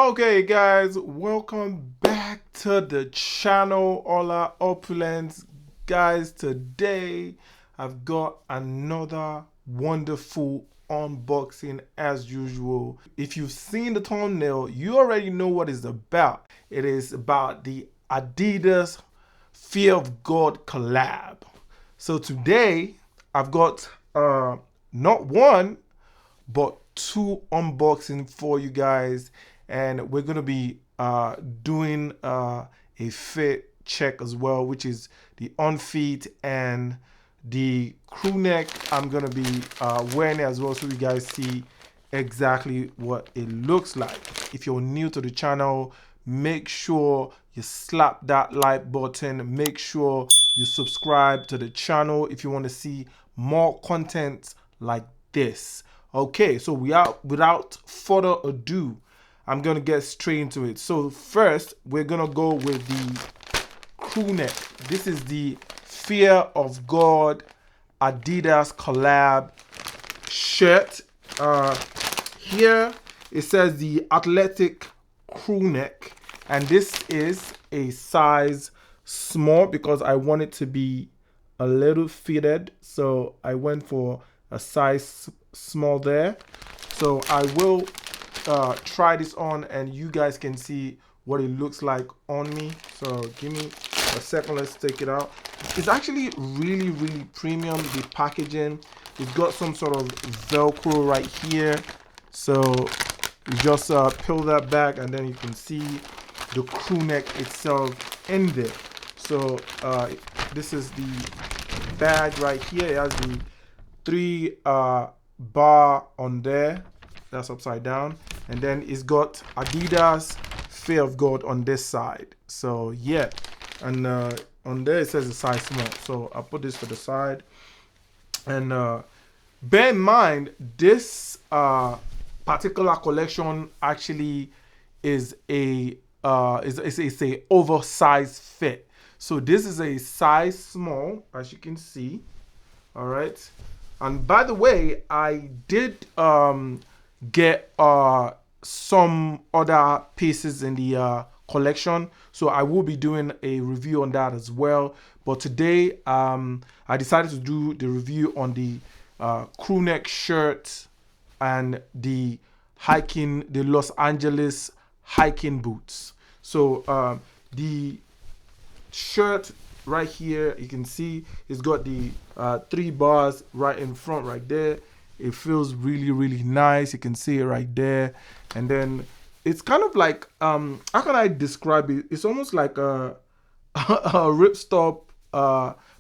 Okay guys, welcome back to the channel. Hola opulence guys. Today I've got another wonderful unboxing as usual. If you've seen the thumbnail, you already know what it's about. It is about the Adidas Fear of God collab. So today I've got not one but two unboxing for you guys, and we're gonna be doing a fit check as well, which is the on feet and the crew neck. I'm gonna be wearing it as well, so you guys see exactly what it looks like. If you're new to the channel, make sure you slap that like button. Make sure you subscribe to the channel if you want to see more content like this. Okay, so without further ado, I'm gonna get straight into it. So first, we're gonna go with the crew neck. This is the Fear of God Adidas collab shirt. Here it says the athletic crew neck, and this is a size small because I want it to be a little fitted, so I went for a size small there. So I will try this on and you guys can see what it looks like on me. So give me a second, let's take it out. It's actually really premium. The packaging, it's got some sort of velcro right here, so you just peel that back and then you can see the crew neck itself in there. So this is the bag right here. It has the three bar on there, that's upside down, and then it's got Adidas Fear of God on this side. So yeah, and on there it says a size small, so I'll put this to the side. And bear in mind, this particular collection actually is a it's a oversized fit. So this is a size small, as you can see. All right, and by the way, I did get some other pieces in the collection, so I will be doing a review on that as well. But today I decided to do the review on the crew neck shirt and the Los Angeles hiking boots. So the shirt right here, you can see it's got the three bars right in front right there. It feels really nice. You can see it right there. And then it's kind of like how can I describe it? It's almost like a a ripstop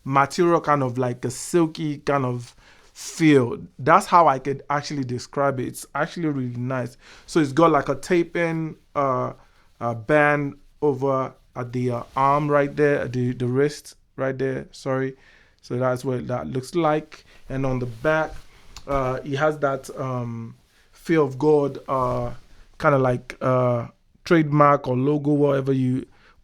material, kind of like a silky kind of feel. That's how I could actually describe it. It's actually really nice. So it's got like a taping band over at the arm right there, the wrist right there, sorry. So that's what that looks like. And on the back, it has that Fear of God kind of like trademark or logo, whatever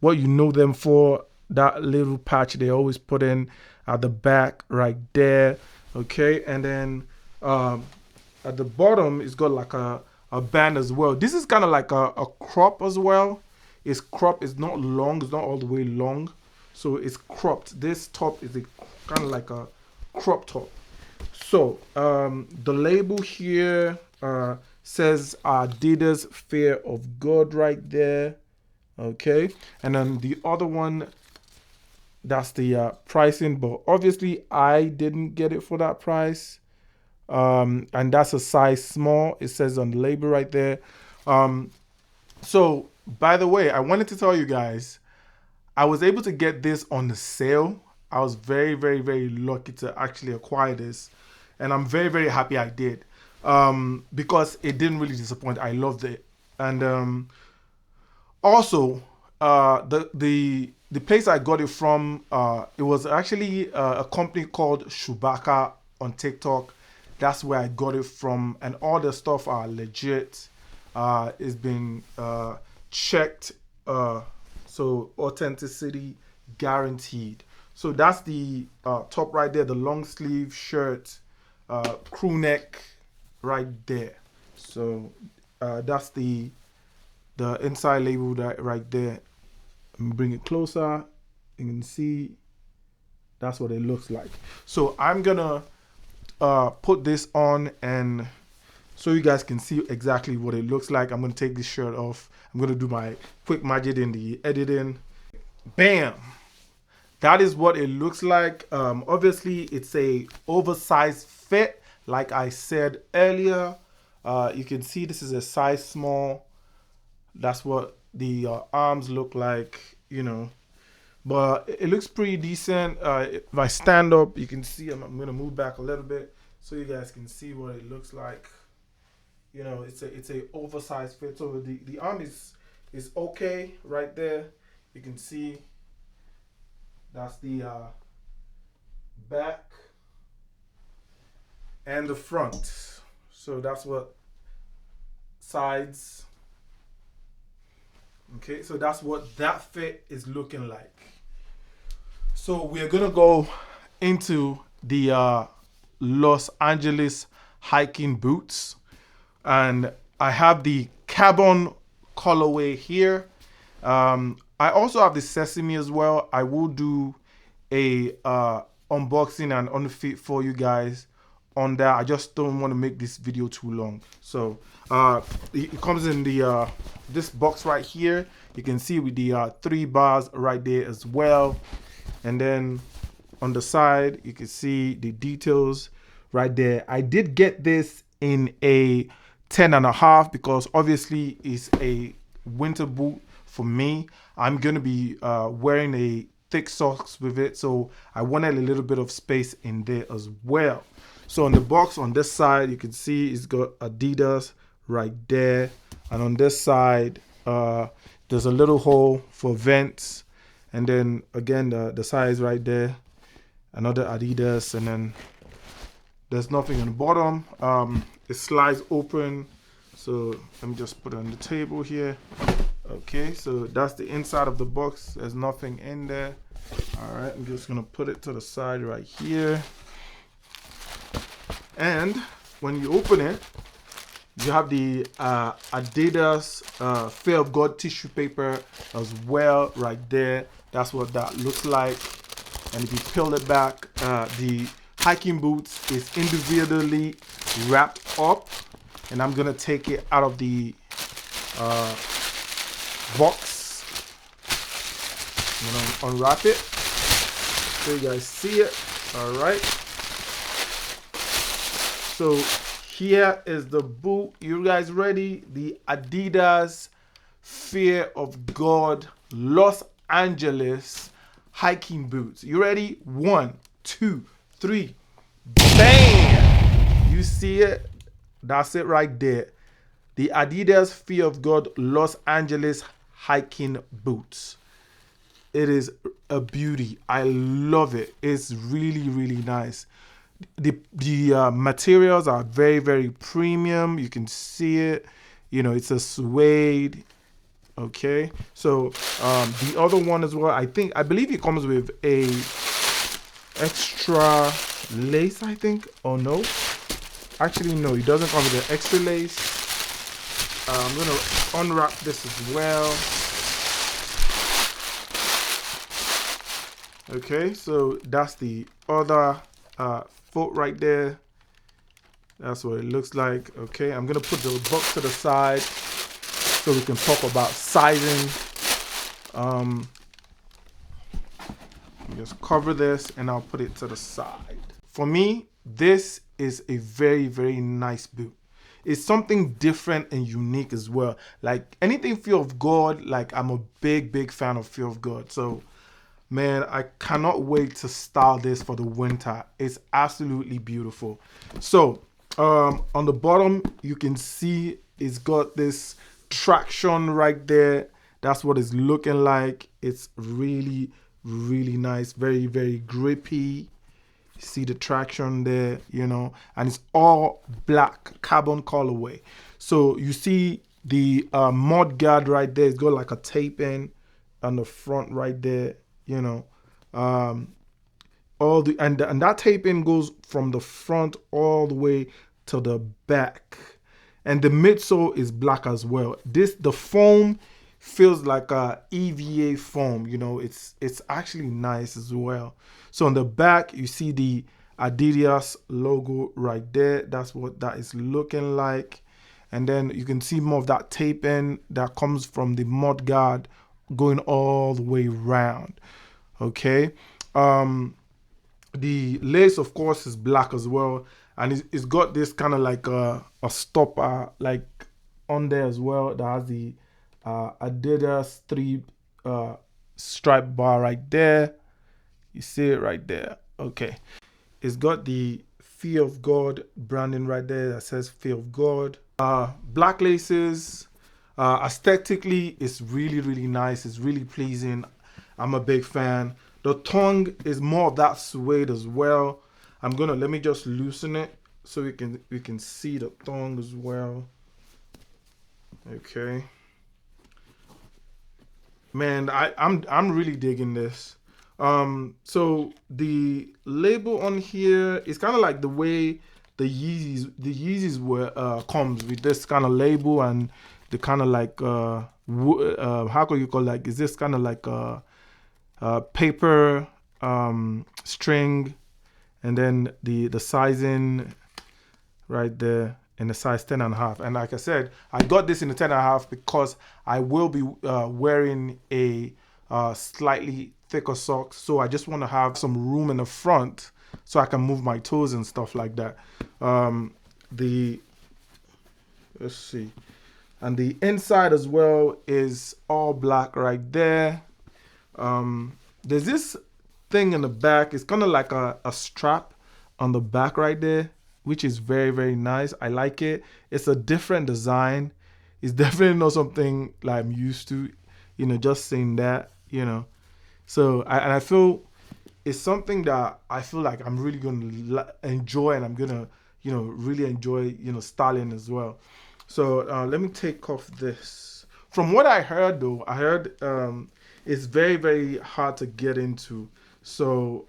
what you know them for. That little patch they always put in at the back right there. Okay, and then at the bottom it's got like a band as well. This is kind of like a crop as well. It's cropped, it's not long, it's not all the way long, so it's cropped. This top is a kind of like a crop top. So the label here says Adidas Fear of God right there. Okay, and then the other one, that's the pricing, but obviously I didn't get it for that price. And that's a size small, it says on the label right there. So by the way, I wanted to tell you guys, I was able to get this on the sale. I was very lucky to actually acquire this, and I'm very happy I did, because it didn't really disappoint. I loved it. And also the place I got it from, it was actually a company called Shubaka on TikTok. That's where I got it from, and all the stuff are legit. It's been checked, so authenticity guaranteed. So that's the top right there, the long sleeve shirt, crew neck right there. So that's the the inside label right there. Let me bring it closer. You can see that's what it looks like. So I'm gonna put this on and so you guys can see exactly what it looks like. I'm gonna take this shirt off. I'm gonna do my quick magic in the editing. Bam! That is what it looks like. Obviously, it's a oversized fit, like I said earlier. You can see this is a size small. That's what the arms look like, you know. But it looks pretty decent. If I stand up, you can see I'm gonna move back a little bit so you guys can see what it looks like. You know, it's a oversized fit. So the arm is okay right there. You can see that's the back and the front. So that's what sides. Okay, so that's what that fit is looking like. So we're gonna go into the Los Angeles hiking boots, and I have the carbon colorway here. I also have the sesame as well. I will do a unboxing and unfit for you guys on that. I just don't want to make this video too long. So it comes in the this box right here. You can see with the 3 bars right there as well. And then on the side, you can see the details right there. I did get this in a 10.5 because obviously it's a winter boot for me. I'm going to be wearing a thick socks with it. So I wanted a little bit of space in there as well. So on the box on this side, you can see it's got Adidas right there. And on this side, there's a little hole for vents. And then again, the size right there, another Adidas, and then there's nothing on the bottom. It slides open. So let me just put it on the table here. Okay, so that's the inside of the box. There's nothing in there. All right, I'm just gonna put it to the side right here. And when you open it, you have the Adidas Fear of God tissue paper as well right there. That's what that looks like. And if you peel it back, the hiking boots is individually wrapped up. And I'm gonna take it out of the box. I'm gonna unwrap it so you guys see it. All right. So here is the boot. You guys ready? The Adidas Fear of God Los Angeles hiking boots. You ready? 1, 2, 3. Bam! You see it? That's it right there. The Adidas Fear of God Los Angeles hiking boots. It is a beauty. I love it. It's really, really nice. The materials are very, very premium. You can see it. You know, it's a suede. Okay, so the other one as well, I believe it comes with a extra lace, I think. Oh no, actually no, it doesn't come with an extra lace. I'm gonna unwrap this as well. Okay, so that's the other foot right there. That's what it looks like. Okay, I'm gonna put the box to the side so we can talk about sizing. Just cover this and I'll put it to the side. For me, this is a very, very nice boot. It's something different and unique as well. Like anything Fear of God, like I'm a big, big fan of Fear of God. So man, I cannot wait to style this for the winter. It's absolutely beautiful. So on the bottom, you can see it's got this traction right there. That's what it's looking like. It's really, really nice. Very, very grippy. See the traction there, you know, and it's all black carbon colorway. So you see the mud guard right there. It's got like a tape in on the front right there, you know. All the and that tape in goes from the front all the way to the back. and the midsole is black as well. The foam feels like a EVA foam. You know, it's actually nice as well. So on the back, you see the Adidas logo right there. That's what that is looking like. And then you can see more of that taping that comes from the mud guard going all the way around. Okay. The lace, of course, is black as well, and it's got this kind of like a stopper like on there as well that has the Adidas 3 stripe bar right there. You see it right there. Okay. It's got the Fear of God branding right there that says Fear of God. Black laces. Aesthetically, it's really, really nice. It's really pleasing. I'm a big fan. The tongue is more of that suede as well. Let me just loosen it so we can see the tongue as well. Okay. Man, I'm really digging this. So the label on here is kind of like the way the Yeezys were comes with this kind of label, and the kind of like how could you call, like, is this kind of like paper string, and then the sizing right there in the size 10.5. And like I said, I got this in the 10.5 because I will be wearing a slightly thicker socks, so I just want to have some room in the front so I can move my toes and stuff like that. Let's see, and the inside as well is all black right there. There's this thing in the back. It's kind of like a strap on the back right there, which is very, very nice. I like it. It's a different design. It's definitely not something like I'm used to, you know, just saying that, you know. So I feel it's something that I feel like I'm really going to enjoy, and I'm going to, you know, really enjoy, you know, styling as well. So let me take off this. From what I heard though, it's very, very hard to get into. So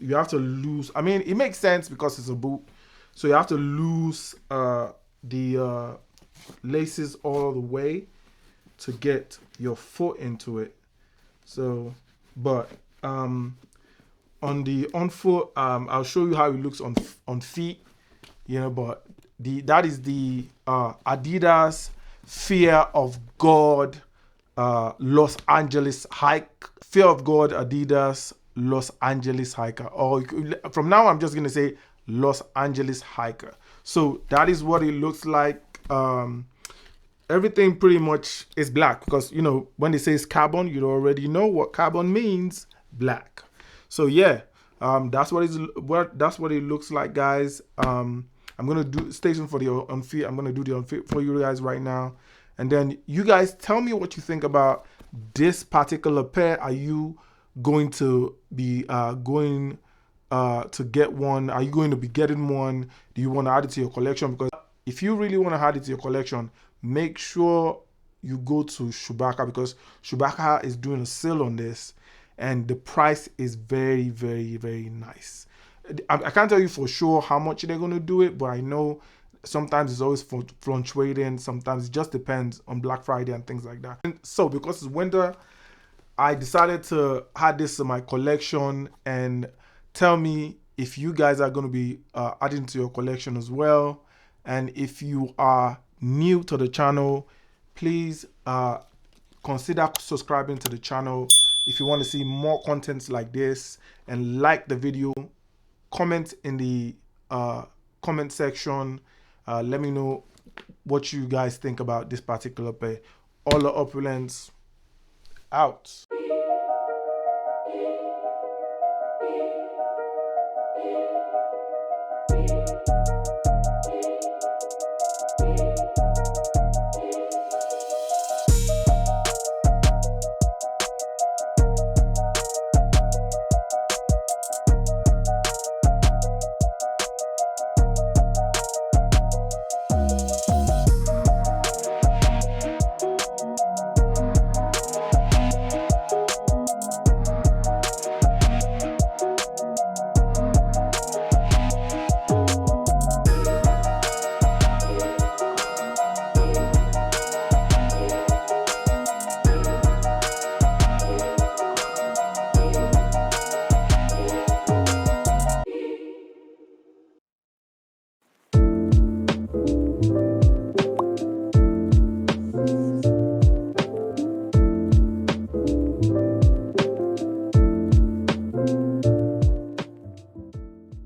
you have to lose. I mean, it makes sense because it's a boot. So you have to lose the laces all the way to get your foot into it. So, but on foot, I'll show you how it looks on feet. You know, but that is the Adidas Fear of God Los Angeles hike. Fear of God Adidas Los Angeles hiker. Or from now I'm just gonna say Los Angeles hiker. So that is what it looks like. Everything pretty much is black because, you know, when it says carbon, you already know what carbon means, black. So yeah, that's what it looks like, guys. I'm gonna do station for the on feet. I'm gonna do the on feet for you guys right now, and then you guys tell me what you think about this particular pair. Are you going to be going to get one? Are you going to be getting one? Do you want to add it to your collection? Because if you really want to add it to your collection, make sure you go to Chewbacca, because Chewbacca is doing a sale on this, and the price is very, very, very nice. I can't tell you for sure how much they're going to do it, but I know sometimes it's always fluctuating. Sometimes it just depends on Black Friday and things like that. And so because it's winter, I decided to add this to my collection, and tell me if you guys are going to be adding to your collection as well. And if you are new to the channel, please consider subscribing to the channel if you want to see more contents like this, and like the video. Comment in the comment section. Let me know what you guys think about this particular pair. All the opulence out.